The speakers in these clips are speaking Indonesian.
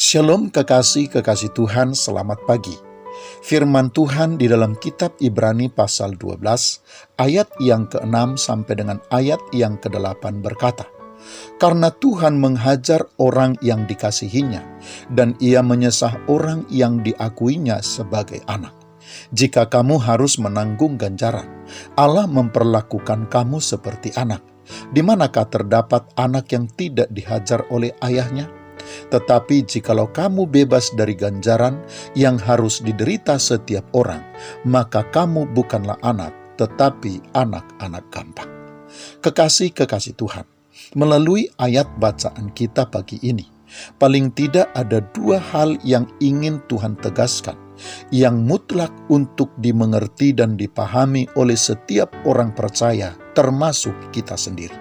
Shalom kekasih-kekasih Tuhan, selamat pagi. Firman Tuhan di dalam kitab Ibrani pasal 12, ayat yang ke-6 sampai dengan ayat yang ke-8 berkata, "Karena Tuhan menghajar orang yang dikasihinya, dan ia menyesah orang yang diakuinya sebagai anak. Jika kamu harus menanggung ganjaran, Allah memperlakukan kamu seperti anak. Di manakah terdapat anak yang tidak dihajar oleh ayahnya? Tetapi jikalau kamu bebas dari ganjaran yang harus diderita setiap orang, maka kamu bukanlah anak, tetapi anak-anak gampang." Kekasih-kekasih Tuhan, melalui ayat bacaan kita pagi ini, paling tidak ada dua hal yang ingin Tuhan tegaskan, yang mutlak untuk dimengerti dan dipahami oleh setiap orang percaya, termasuk kita sendiri.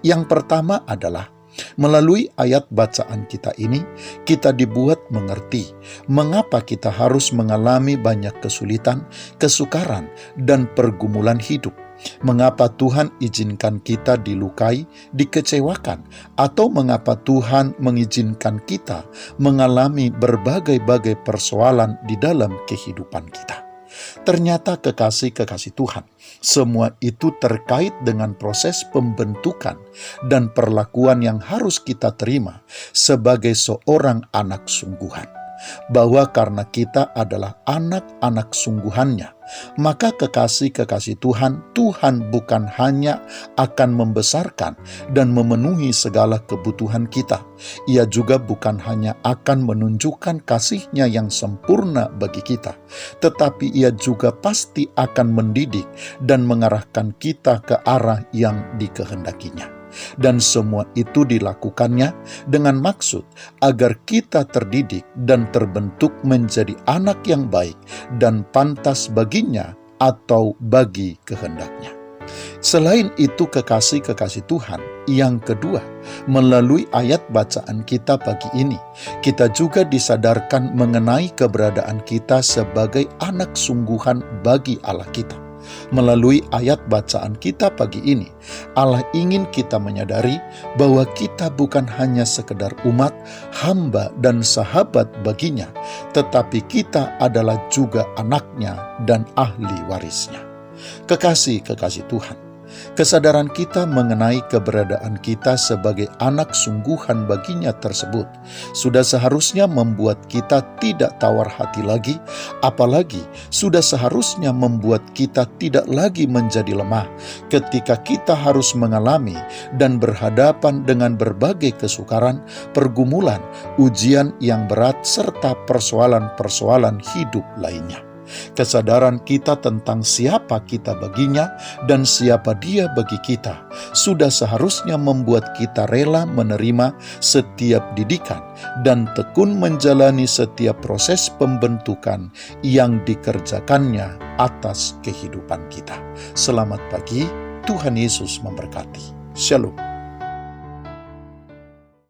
Yang pertama adalah, melalui ayat bacaan kita ini, kita dibuat mengerti mengapa kita harus mengalami banyak kesulitan, kesukaran, dan pergumulan hidup. Mengapa Tuhan izinkan kita dilukai, dikecewakan, atau mengapa Tuhan mengizinkan kita mengalami berbagai-bagai persoalan di dalam kehidupan kita. Ternyata kekasih-kekasih Tuhan, semua itu terkait dengan proses pembentukan dan perlakuan yang harus kita terima sebagai seorang anak sungguhan. Bahwa karena kita adalah anak-anak sungguhannya, maka kekasih-kekasih Tuhan, Tuhan bukan hanya akan membesarkan dan memenuhi segala kebutuhan kita. Ia juga bukan hanya akan menunjukkan kasih-Nya yang sempurna bagi kita, tetapi Ia juga pasti akan mendidik dan mengarahkan kita ke arah yang dikehendakinya. Dan semua itu dilakukannya dengan maksud agar kita terdidik dan terbentuk menjadi anak yang baik dan pantas baginya atau bagi kehendaknya. Selain itu kekasih-kekasih Tuhan, yang kedua, melalui ayat bacaan kita pagi ini, kita juga disadarkan mengenai keberadaan kita sebagai anak sungguhan bagi Allah kita. Melalui ayat bacaan kita pagi ini, Allah ingin kita menyadari bahwa kita bukan hanya sekedar umat, hamba, dan sahabat baginya, tetapi kita adalah juga anaknya dan ahli warisnya. Kekasih-kekasih Tuhan, kesadaran kita mengenai keberadaan kita sebagai anak sungguhan baginya tersebut sudah seharusnya membuat kita tidak tawar hati lagi, apalagi sudah seharusnya membuat kita tidak lagi menjadi lemah ketika kita harus mengalami dan berhadapan dengan berbagai kesukaran, pergumulan, ujian yang berat, serta persoalan-persoalan hidup lainnya. Kesadaran kita tentang siapa kita baginya dan siapa Dia bagi kita sudah seharusnya membuat kita rela menerima setiap didikan dan tekun menjalani setiap proses pembentukan yang dikerjakannya atas kehidupan kita. Selamat pagi, Tuhan Yesus memberkati. Shalom.